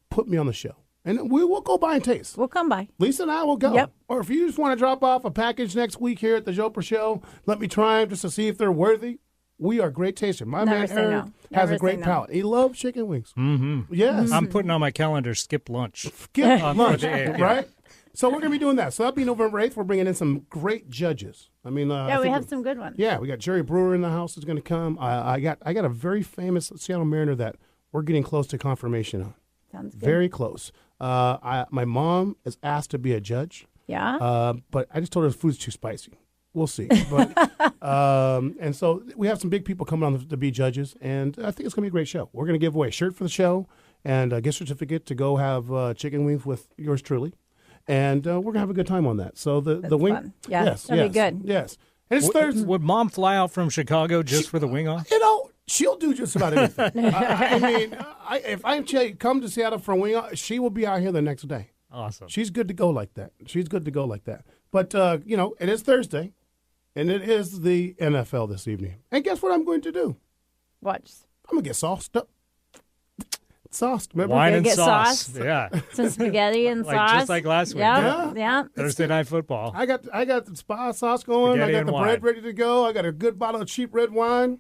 Put me on the show. And we will go by and taste. We'll come by. Lisa and I will go. Yep. Or if you just want to drop off a package next week here at the Jopra Show, let me try them just to see if they're worthy. We are great tasters. My Never man say Eric no. has Never a great say no. palate. He loves chicken wings. Mm-hmm. Yes. I'm putting on my calendar skip lunch. Skip For lunch, the 8th, right? So we're going to be doing that. So that'll be November 8th. We're bringing in some great judges. I mean, Yeah, we have some good ones. Yeah, we got Jerry Brewer in the house is going to come. I got a very famous Seattle Mariner that we're getting close to confirmation on. Sounds good. Very close. My mom is asked to be a judge. Yeah. But I just told her the food's too spicy. We'll see. But, and so we have some big people coming on to be judges, and I think it's going to be a great show. We're going to give away a shirt for the show and a gift certificate to go have chicken wings with yours truly. And we're going to have a good time on that. So the wing. fun. Yeah, yes, that'll yes, be good. Yes. And it's Thursday. Would Mom fly out from Chicago just for the wing off? She'll do just about anything. I mean, if I come to Seattle for a wing off, she will be out here the next day. Awesome. She's good to go like that. But, it is Thursday, and it is the NFL this evening. And guess what I'm going to do? Watch. I'm going to get sauced up. Sauced, remember? Wine and get sauce. sauce. Yeah. Some spaghetti and Like, sauce. just like last week. Yeah. Thursday Night Football. I got the spa sauce going. Spaghetti I got and the wine. bread ready to go. I got a good bottle of cheap red wine,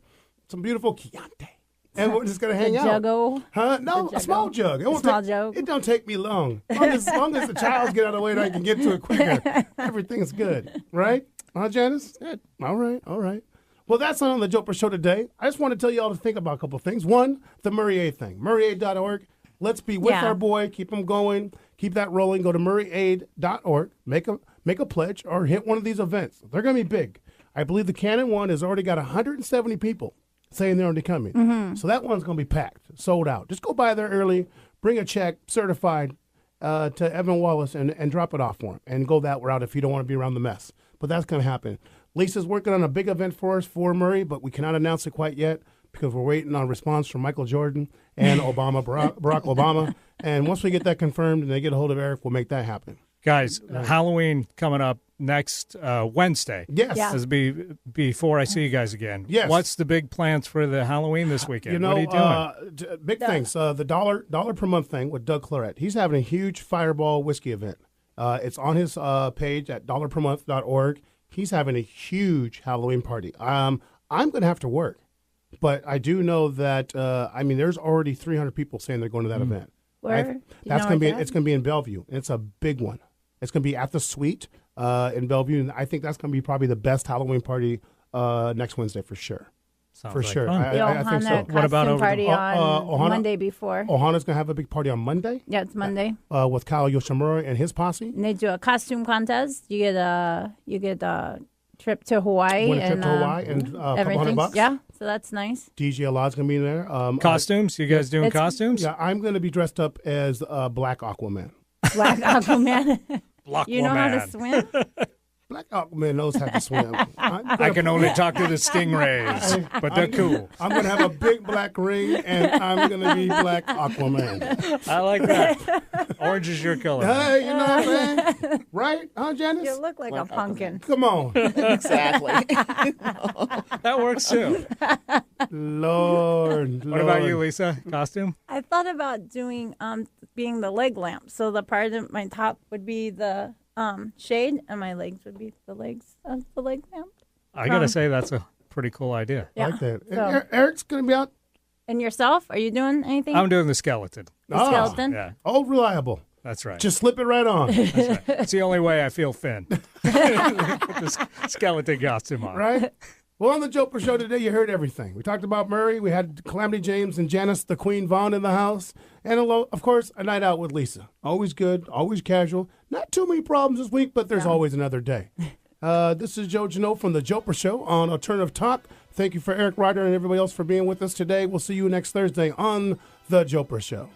some beautiful Chianti. And we're just going to hang out. Juggo. Huh? No, a small jug. It don't take me long. As long as the child's get out of the way and I can get to it quicker, everything's good. Right? Huh, Janice? Good. All right. Well, that's on the Jopra Show today. I just want to tell you all to think about a couple of things. One, the Murray Aid thing. MurrayAid.org. Let's be with our boy. Keep him going. Keep that rolling. Go to MurrayAid.org. Make a pledge or hit one of these events. They're going to be big. I believe the Cannon one has already got 170 people saying they're already coming. Mm-hmm. So that one's going to be packed, sold out. Just go by there early, bring a check, certified, to Evan Wallace and drop it off for him and go that route if you don't want to be around the mess. But that's going to happen. Lisa's working on a big event for us for Murray, but we cannot announce it quite yet because we're waiting on response from Michael Jordan and Barack Obama. And once we get that confirmed and they get a hold of Eric, we'll make that happen. Guys, Halloween coming up next Wednesday. Yes. Yeah. This will be before I see you guys again. Yes. What's the big plans for the Halloween this weekend? What are you doing? Big things. The dollar per month thing with Doug Claret. He's having a huge Fireball whiskey event. It's on his page at dollarpermonth.org. He's having a huge Halloween party. I'm going to have to work, but I do know that there's already 300 people saying they're going to that event. Where? That's going to be. It's going to be in Bellevue. And it's a big one. It's going to be at the Suite in Bellevue, and I think that's going to be probably the best Halloween party next Wednesday for sure. Sounds For like sure. fun. I think so. What about over party the on Ohana? Monday before? Ohana's going to have a big party on Monday Yeah, it's Monday. with Kyle Yoshimura and his posse. And they do a costume contest. You get a trip to Hawaii. Win a trip to Hawaii and a couple $100. Yeah, so that's nice. DJ Alad's going to be there. Costumes? You guys doing costumes? Yeah, I'm going to be dressed up as Black Aquaman. Black Aquaman. Black You know how to woman. swim? Black Aquaman knows how to swim. I can only talk to the stingrays, but they're cool. I'm going to have a big black ring, and I'm going to be Black Aquaman. I like that. Orange is your color. Hey, you know what I'm saying? Right? Huh, Janice? You look like a pumpkin. Come on. Exactly. That works too. Lord. What about you, Lisa? Costume? I thought about doing being the leg lamp. So the part of my top would be the shade, and my legs would be the legs of the leg lamp. I got to say, that's a pretty cool idea. Yeah. I like that. So- Eric's going to be out. And yourself? Are you doing anything? I'm doing the skeleton. The skeleton? Yeah, Old reliable. that's right. Just slip it right on. That's right. It's the only way I feel Finn. Put the skeleton costume on. Right? Well, on the Jopra Show today, you heard everything. We talked about Murray. We had Calamity James and Janice, the Queen Vaughn, in the house. And, of course, a night out with Lisa. Always good, always casual. Not too many problems this week, but there's always another day. This is Joe Janot from the Jopra Show on Alternative Talk. Thank you for Eric Ryder and everybody else for being with us today. We'll see you next Thursday on the Jopra Show.